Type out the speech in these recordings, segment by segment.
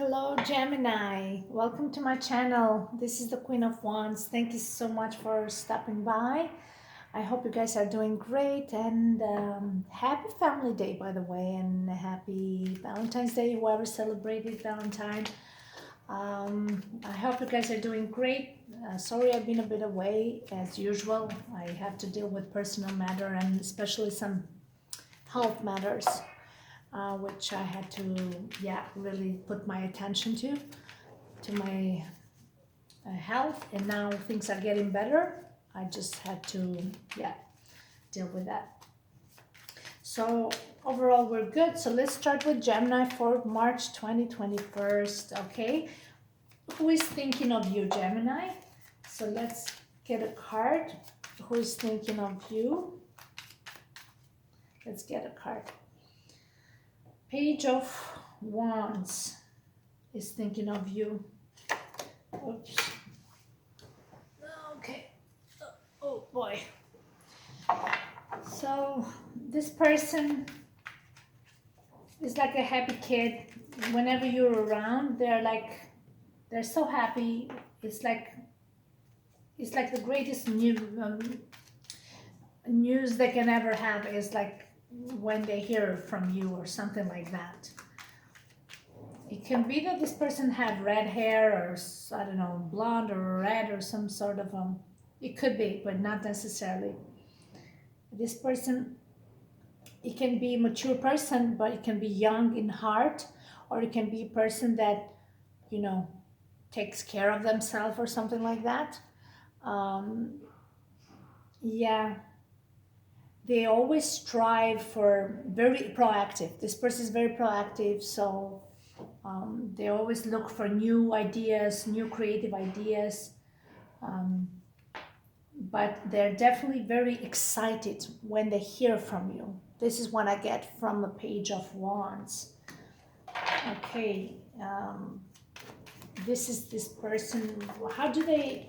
Hello, Gemini. Welcome to my channel. This is the Queen of Wands. Thank you so much for stopping by. I hope you guys are doing great and happy Family Day, by the way, and happy Valentine's Day, whoever celebrated Valentine. I hope you guys are doing great. Sorry I've been a bit away as usual. I have to deal with personal matter and especially some health matters which I had to, really put my attention to my health. And now things are getting better. I just had to, deal with that. So overall, we're good. So let's start with Gemini for March 2021. Okay, who is thinking of you, Gemini? So let's get a card. Who is thinking of you? Let's get a card. Page of Wands is thinking of you. Oops. Okay. Oh boy. So this person is like a happy kid. Whenever you're around, they're so happy. It's like the greatest news they can ever have is like when they hear from you or something like that. It can be that this person had red hair or I don't know, blonde or red or some sort of it could be, but not necessarily. This person, it can be a mature person, but it can be young in heart, or it can be a person that, you know, takes care of themselves or something like that. Um, yeah, they always strive for very proactive. This person is very proactive, so they always look for new ideas, new creative ideas. Um, but they're definitely very excited when they hear from you. This is what I get from a Page of Wands. Okay, this is this person. How do they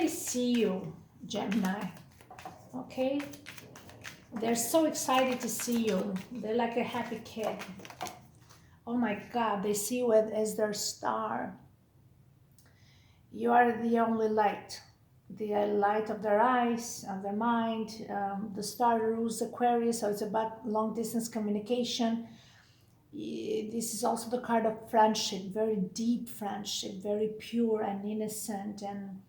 see you, Gemini? Okay, they're so excited to see you. They're like a happy kid. Oh my God, they see you as their star. You are the only light, the light of their eyes, of their mind. The star rules Aquarius, so it's about long distance communication. This is also the card of friendship, very deep friendship, very pure and innocent. And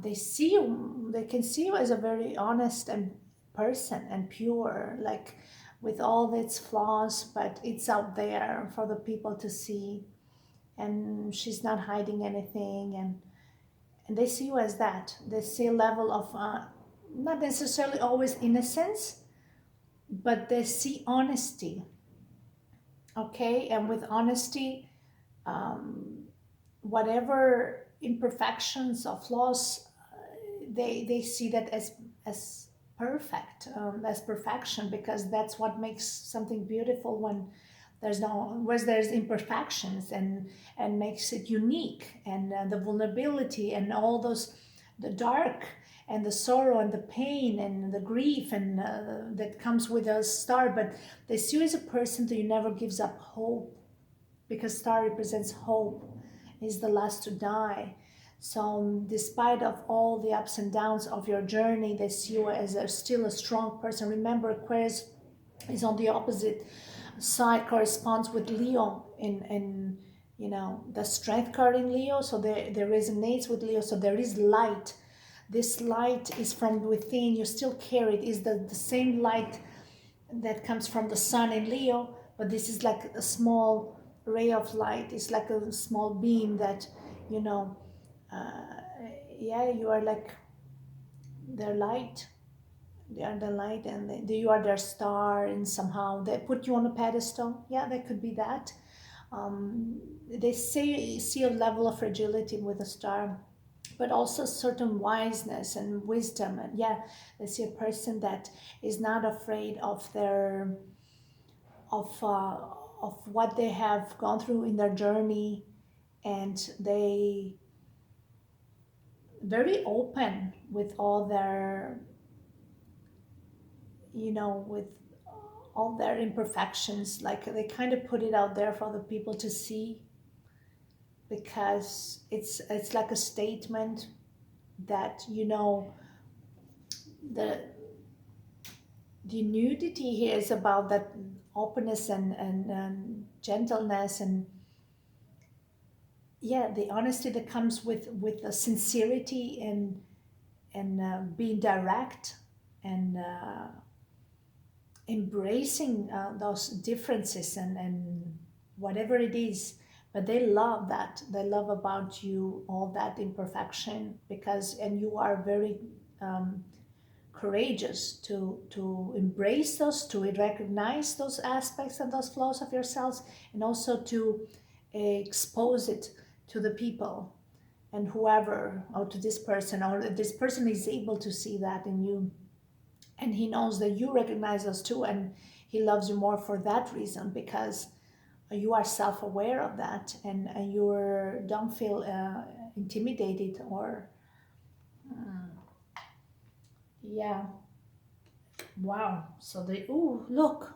they can see you as a very honest and person and pure, like with all its flaws, but it's out there for the people to see. And she's not hiding anything. And they see you as that. They see a level of not necessarily always innocence, but they see honesty. Okay, and with honesty, um, whatever imperfections or flaws, they see that as perfect, as perfection, because that's what makes something beautiful when there's imperfections and makes it unique. And the vulnerability and all those, the dark and the sorrow and the pain and the grief and that comes with a star. But they see you as a person that you never gives up hope, because star represents hope, is the last to die. So despite of all the ups and downs of your journey, they see you as still a strong person. Remember, Aquarius is on the opposite side, corresponds with Leo in the strength card in Leo. So there resonates with Leo. So there is light. This light is from within. You still carry it. Is the same light that comes from the sun in Leo, but this is like a small ray of light. It's like a small beam that, you know, uh, you are like their light. They are the light, and you are their star, and somehow they put you on a pedestal. Yeah, that could be that. They see a level of fragility with a star, but also certain wiseness and wisdom. And yeah, they see a person that is not afraid of their of what they have gone through in their journey, and they very open with all their, with all their imperfections, like they kind of put it out there for the people to see, because it's like a statement that, you know, the nudity here is about that openness and gentleness, and yeah, the honesty that comes with the sincerity and being direct, and embracing those differences and whatever it is. But they love that, they love about you all that imperfection, because and you are very courageous to embrace those, to recognize those aspects and those flaws of yourselves, and also to expose it to the people, and whoever, or to this person, or this person is able to see that in you, and he knows that you recognize those too, and he loves you more for that reason, because you are self-aware of that, and you don't feel intimidated or yeah. Wow. So they, ooh, look.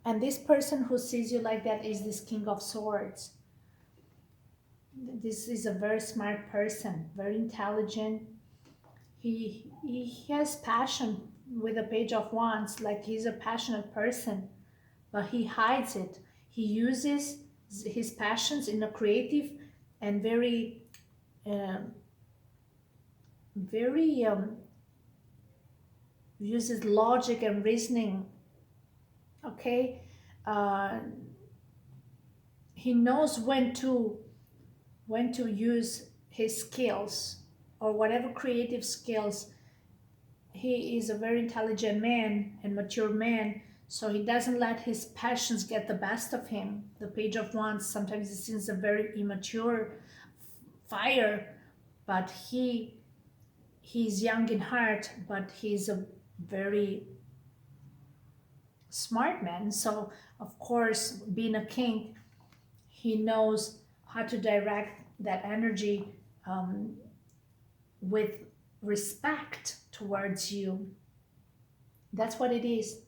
And this person who sees you like that is this King of Swords. This is a very smart person, very intelligent. He has passion with a Page of Wands, like he's a passionate person, but he hides it. He uses his passions in a creative and um, very uses logic and reasoning. Okay, uh, he knows when to use his skills, or whatever creative skills. He is a very intelligent man and mature man, so he doesn't let his passions get the best of him. The Page of Wands sometimes it seems a very immature fire, but he's young in heart, but he's a very smart man. So of course, being a king, he knows how to direct that energy with respect towards you. That's what it is.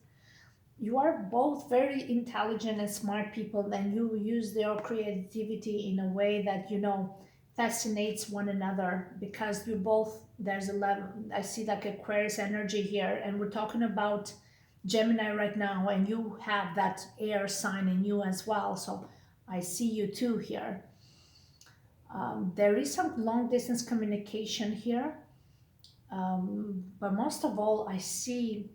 You are both very intelligent and smart people, and you use your creativity in a way that, you know, fascinates one another, because you both, there's a level, I see like Aquarius energy here, and we're talking about Gemini right now, and you have that air sign in you as well, so I see you too here. There is some long distance communication here, but most of all, I see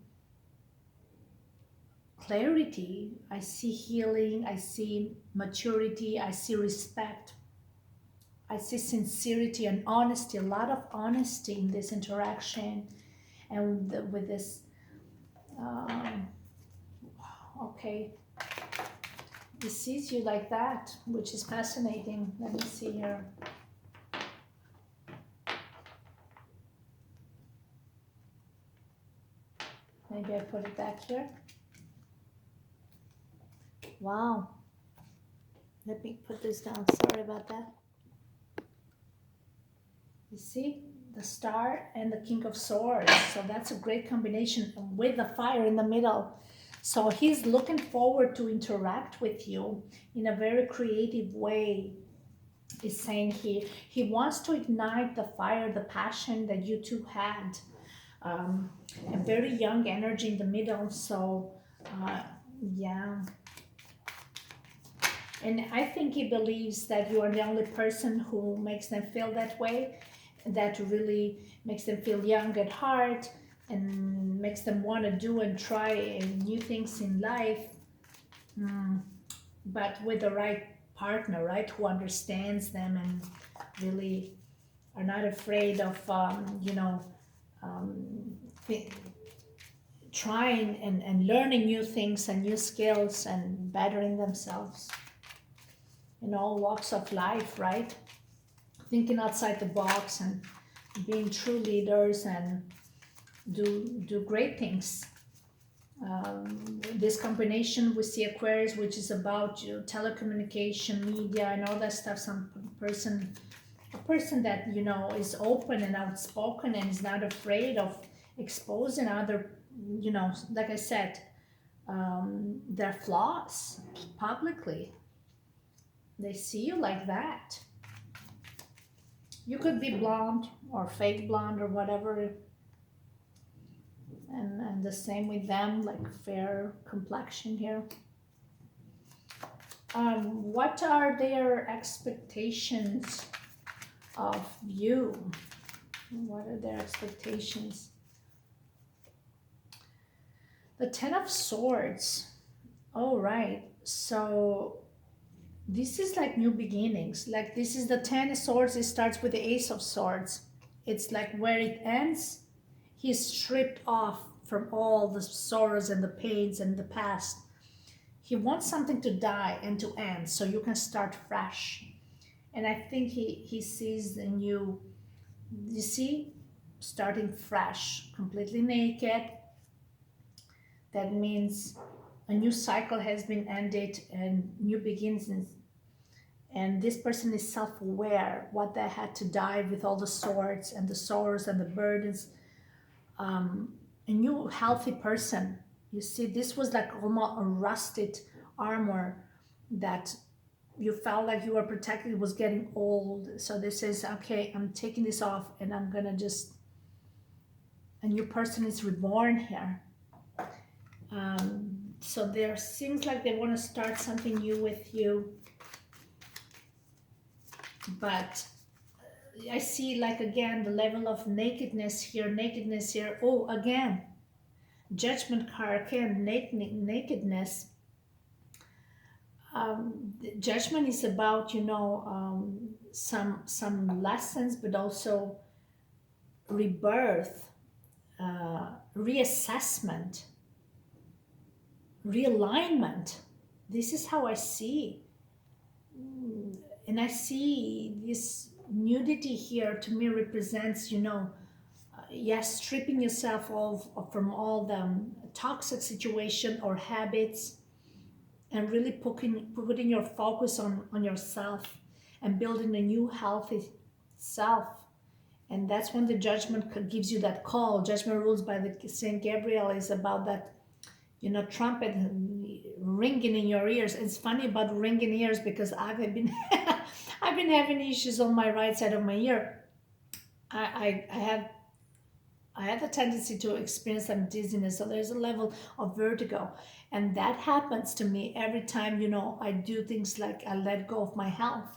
clarity, I see healing, I see maturity, I see respect, I see sincerity and honesty, a lot of honesty in this interaction, and with this. Um, okay, he sees you like that, which is fascinating. Let me see here. Maybe I put it back here. Wow. Let me put this down. Sorry about that. You see the Star and the King of Swords. So that's a great combination with the fire in the middle. So he's looking forward to interact with you in a very creative way. He's saying he wants to ignite the fire, the passion that you two had. A very young energy in the middle. So yeah. And I think he believes that you are the only person who makes them feel that way, that really makes them feel young at heart and makes them want to do and try new things in life, but with the right partner, right, who understands them and really are not afraid of, um, trying and learning new things and new skills and bettering themselves in all walks of life, right? Thinking outside the box and being true leaders and do great things. This combination we see Aquarius, which is about telecommunication, media, and all that stuff. A person that is open and outspoken and is not afraid of exposing other, like I said, their flaws publicly. They see you like that. You could be blonde or fake blonde or whatever, and the same with them, like fair complexion here. What are their expectations of you? What are their expectations? The Ten of Swords. Oh, right. So this is like new beginnings. Like this is the Ten of Swords. It starts with the Ace of Swords. It's like where it ends, he's stripped off from all the sorrows and the pains and the past. He wants something to die and to end so you can start fresh. And I think he sees the new, you see, starting fresh, completely naked. That means a new cycle has been ended and new beginnings. And this person is self-aware what they had to die with all the swords and the sorrows and the burdens. A new healthy person. You see, this was like almost a rusted armor that you felt like you were protected. It was getting old. So this is okay, I'm taking this off and I'm gonna just, a new person is reborn here. So there seems like they want to start something new with you, but I see like again the level of nakedness here. Oh, again, judgment card again, nakedness. Judgment is about, some lessons, but also rebirth, reassessment, realignment. This is how I see. And I see this nudity here to me represents, yes, stripping yourself of from all the toxic situation or habits, and really putting your focus on yourself and building a new healthy self. And that's when the judgment gives you that call. Judgment rules by the Saint Gabriel is about that, trumpet ringing in your ears. It's funny about ringing ears because I've been I've been having issues on my right side of my ear. I have a tendency to experience some dizziness, so there's a level of vertigo, and that happens to me every time, I do things like I let go of my health.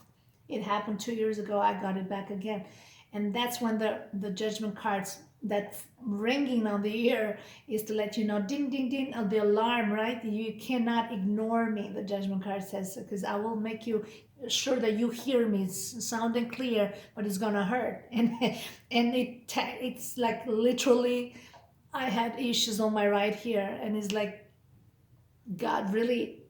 It happened 2 years ago. I got it back again, and that's when the judgment cards, that ringing on the ear, is to let you know, ding ding ding, of the alarm, right? You cannot ignore me, the judgment card says, because I will make you sure that you hear me. It's sounding clear, but it's gonna hurt. And it's like literally, I had issues on my right here, and it's like, God really,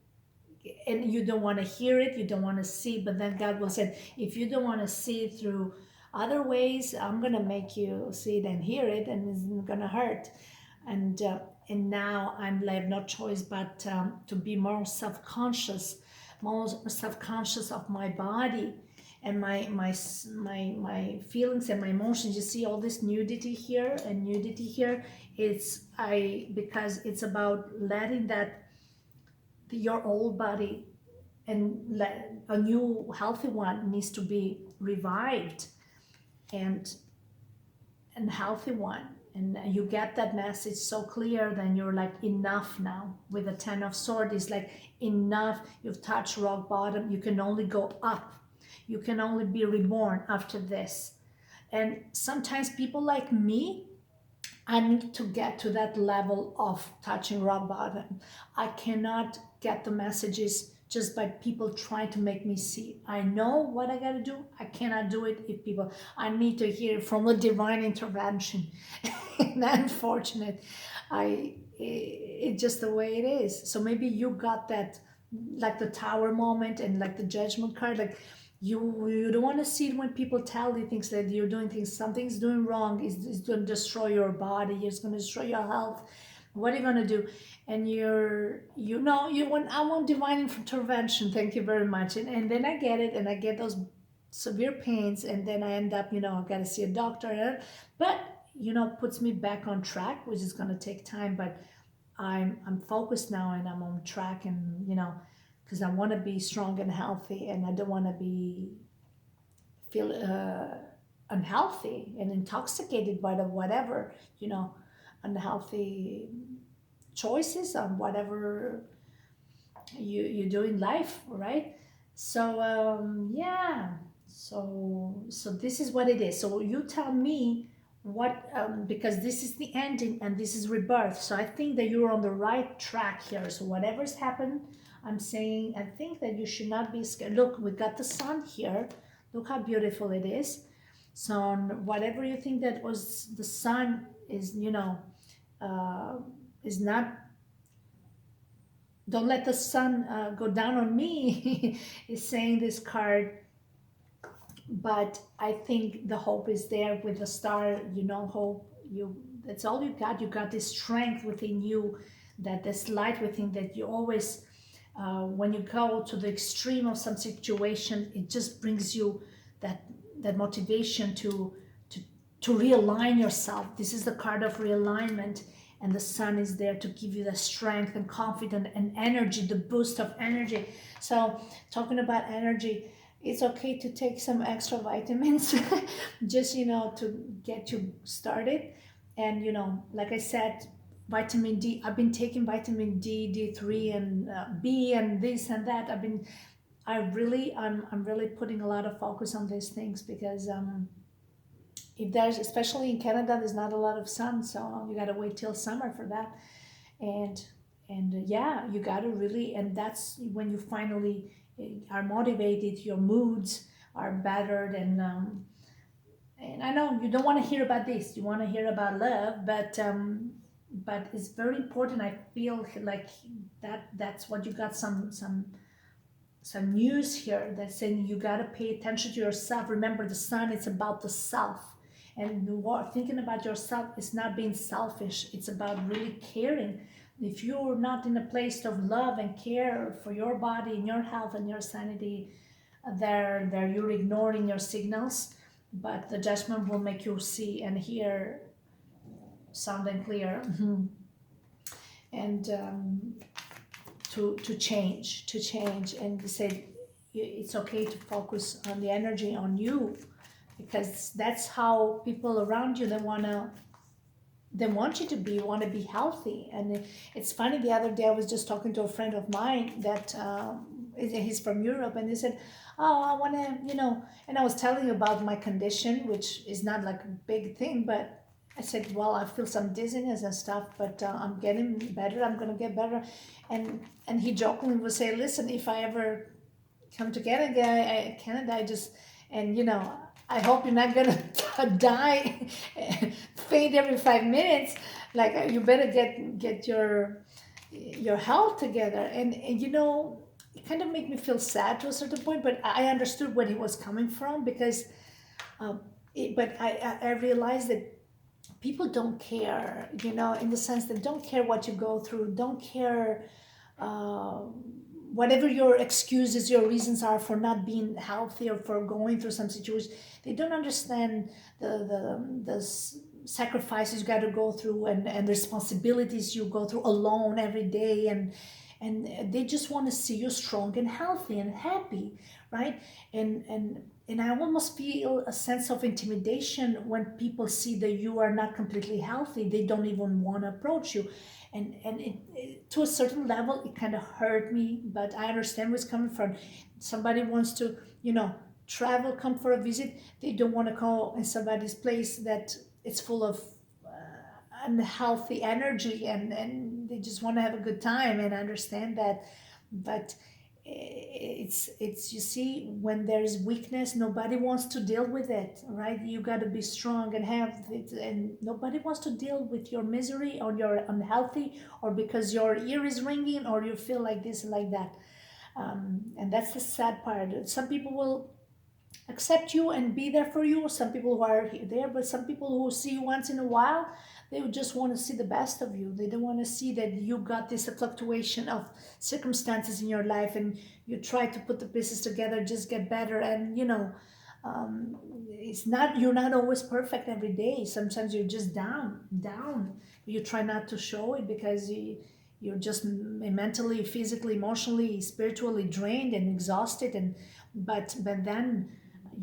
and you don't want to hear it, you don't want to see, but then God will say, if you don't want to see it through other ways, I'm gonna make you see it and hear it, and it's gonna hurt. And now I have no choice but to be more self-conscious, of my body and my feelings and my emotions. You see all this nudity here and nudity here. Because it's about letting that, your old body, and a new healthy one needs to be revived, and healthy one. And you get that message so clear, then you're like, enough now. With the Ten of Swords, it's like, enough, you've touched rock bottom, you can only go up, you can only be reborn after this. And sometimes people like me, I need to get to that level of touching rock bottom. I cannot get the messages just by people trying to make me see. I know what I gotta do. I cannot do it if people, I need to hear from a divine intervention. And unfortunate, it's just the way it is. So maybe you got that, like the Tower moment and like the Judgment card, like you don't want to see it when people tell you things, that you're doing things, something's doing wrong, is going to destroy your body, it's going to destroy your health. What are you going to do? And I want divine intervention, thank you very much. And then I get it, and I get those severe pains, and then I end up, I've got to see a doctor. But puts me back on track, which is going to take time. But I'm focused now and I'm on track, and because I want to be strong and healthy, and I don't want to be feel unhealthy and intoxicated by the whatever, unhealthy choices on whatever you do in life, right? So yeah, so this is what it is. So you tell me what, because this is the ending and this is rebirth. So I think that you're on the right track here. So whatever's happened, I'm saying, I think that you should not be scared. Look, we got the sun here. Look how beautiful it is. So whatever you think that was the sun is, uh, is not, don't let the sun go down on me, is saying this card. But I think the hope is there with the star, hope. That's all you got. You got this strength within you, that this light within, that you always, when you go to the extreme of some situation, it just brings you that motivation to to realign yourself. This is the card of realignment, and the sun is there to give you the strength and confidence and energy, the boost of energy. So talking about energy, it's okay to take some extra vitamins, just to get you started. And like I said, vitamin D, I've been taking vitamin D, D3, and B, and this and that. I'm really putting a lot of focus on these things, because if there's, especially in Canada, there's not a lot of sun, so you got to wait till summer for that. And yeah, you got to really, and that's when you finally are motivated, your moods are better than, and I know you don't want to hear about this, you want to hear about love, but it's very important. I feel like that's what you got, some news here that's saying you got to pay attention to yourself. Remember, the sun, it's about the self. And thinking about yourself is not being selfish, it's about really caring. If you're not in a place of love and care for your body and your health and your sanity, there you're ignoring your signals. But the judgment will make you see and hear sound and clear. And to change and say it's okay to focus on the energy on you, because that's how people around you, they want you to be healthy. And it's funny, the other day I was just talking to a friend of mine that he's from Europe, and he said, oh, I want to, and I was telling you about my condition, which is not like a big thing, but I said, well, I feel some dizziness and stuff, but I'm getting better. I'm going to get better. And he jokingly would say, listen, if I ever come to Canada, I just, and I hope you're not going to die, faint every 5 minutes. Like, you better get your health together. And it kind of made me feel sad to a certain point, but I understood where he was coming from, because, but I realized that people don't care, in the sense that don't care what you go through, don't care uh, whatever your excuses, your reasons are for not being healthy or for going through some situation. They don't understand the sacrifices you got to go through, and responsibilities you go through alone every day, and they just want to see you strong and healthy and happy, right? And I almost feel a sense of intimidation when people see that you are not completely healthy. They don't even want to approach you. And to a certain level, it kind of hurt me, but I understand where it's coming from. Somebody wants to, travel, come for a visit. They don't want to go in somebody's place that it's full of unhealthy energy, and they just want to have a good time, and I understand that. But it's you see, when there's weakness, nobody wants to deal with it, right? You got to be strong and have it, and nobody wants to deal with your misery or your unhealthy, or because your ear is ringing, or you feel like this and like that. And that's the sad part. Some people will accept you and be there for you, some people who are there, but some people who see you once in a while, they would just want to see the best of you. They don't want to see that you got this fluctuation of circumstances in your life, and you try to put the pieces together, just get better. And It's not, you're not always perfect every day. Sometimes you're just down. You try not to show it because you're just mentally, physically, emotionally, spiritually drained and exhausted. And but then,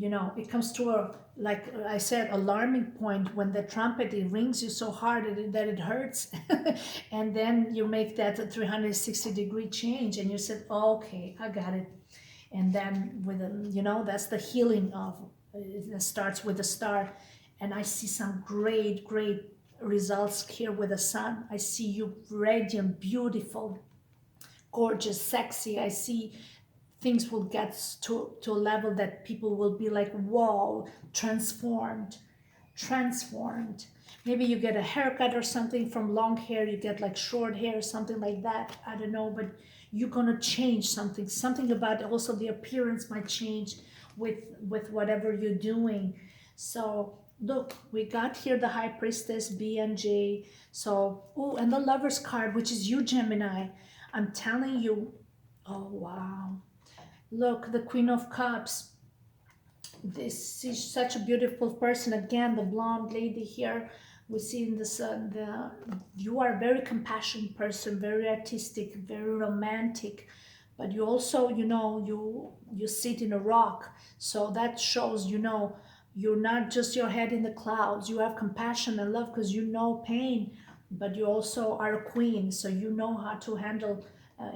it comes to a, like I said, alarming point when the trumpet, it rings you so hard that it hurts. And then you make that a 360-degree change, and you said, okay, I got it. And then with that's the healing of it starts with the star. And I see some great results here with the sun. I see you radiant, beautiful, gorgeous, sexy. I see things will get to a level that people will be like, whoa, transformed. Maybe you get a haircut or something. From long hair you get like short hair or something like that, I don't know. But you're gonna change something about also the appearance might change with whatever you're doing. So look, we got here the high priestess B and J. So, oh, and the lover's card, which is you, Gemini. I'm telling you, oh wow, look, the Queen of Cups. This is such a beautiful person. Again, the blonde lady here. We see in the sun. You are a very compassionate person, very artistic, very romantic, but you also, you sit in a rock. So that shows, you're not just your head in the clouds. You have compassion and love because you know pain, but you also are a queen, so you know how to handle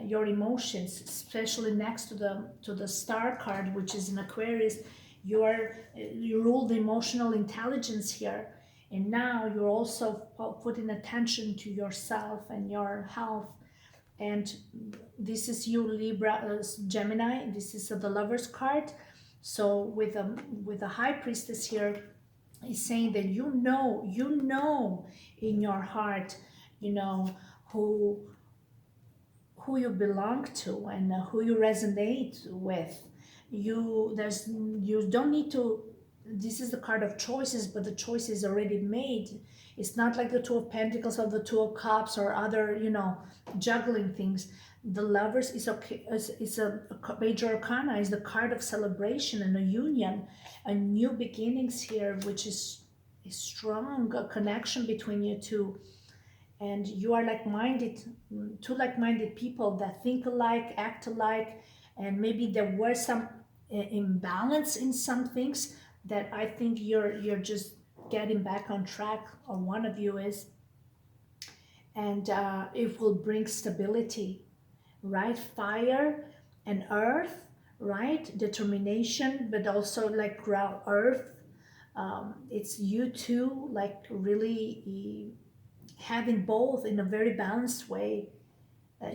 your emotions, especially next to the star card, which is in Aquarius. You rule the emotional intelligence here, and now you're also putting attention to yourself and your health. And this is you, Libra, Gemini. This is the Lover's card. So with the High Priestess here, is saying that you know in your heart, you know who who you belong to and who you resonate with. You don't need to. This is the card of choices, but the choice is already made. It's not like the Two of Pentacles or the Two of Cups or other, juggling things. The Lovers is okay. Is a major arcana. Is the card of celebration and a union, a new beginnings here, which is strong, a connection between you two. And you are like-minded, two like-minded people that think alike, act alike. And maybe there were some imbalance in some things that I think you're just getting back on track, or one of you is. And it will bring stability, right? Fire and earth, right? Determination, but also like ground, earth. It's you two, like really having both in a very balanced way.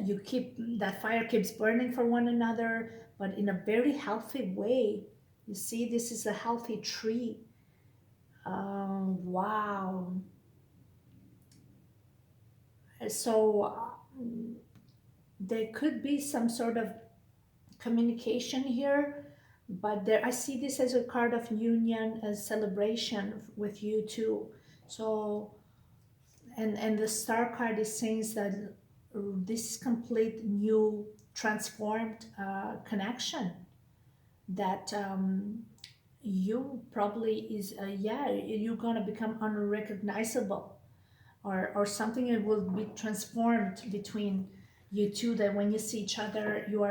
You keep that fire keeps burning for one another, but in a very healthy way. You see, this is a healthy tree. Wow. So there could be some sort of communication here, but there I see this as a card of union, a celebration with you too. So and the star card is saying that this complete new transformed connection that you probably is yeah, you're gonna become unrecognizable, or something that will be transformed between you two, that when you see each other you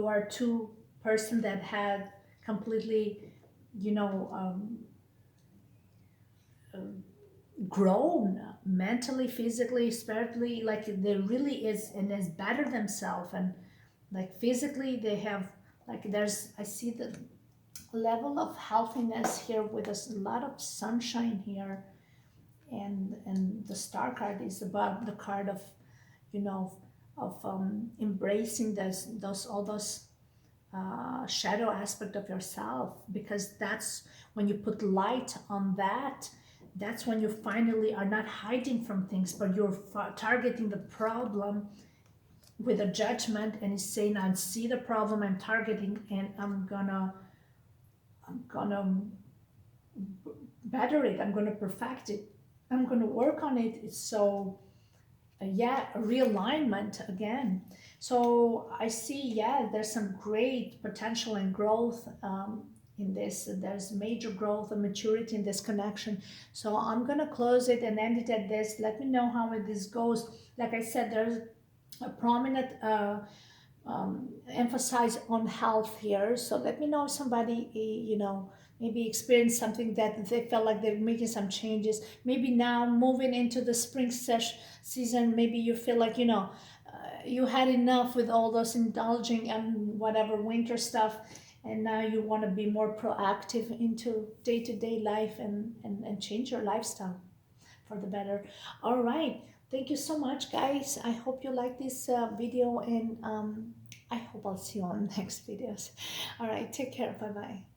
are two person that had completely, you know um, grown mentally, physically, spiritually, like there really is, and is better themselves. And like physically they have, like there's, I see the level of healthiness here with a lot of sunshine here. And the star card is about the card of, you know embracing those all those shadow aspect of yourself, because that's when you put light on that. That's when you finally are not hiding from things, but you're targeting the problem with a judgment, and is saying, I see the problem I'm targeting, and I'm gonna better it, I'm gonna perfect it, I'm gonna work on it. So yeah, realignment again. So I see, yeah, there's some great potential and growth in this. There's major growth and maturity in this connection. So I'm gonna close it and end it at this. Let me know how this goes. Like I said, there's a prominent emphasize on health here. So let me know if somebody, maybe experienced something that they felt like they're making some changes. Maybe now moving into the spring season, maybe you feel like, you had enough with all those indulging and whatever winter stuff. And now you want to be more proactive into day-to-day life and change your lifestyle for the better. All right. Thank you so much, guys. I hope you like this video, and I hope I'll see you on next videos. All right. Take care. Bye bye.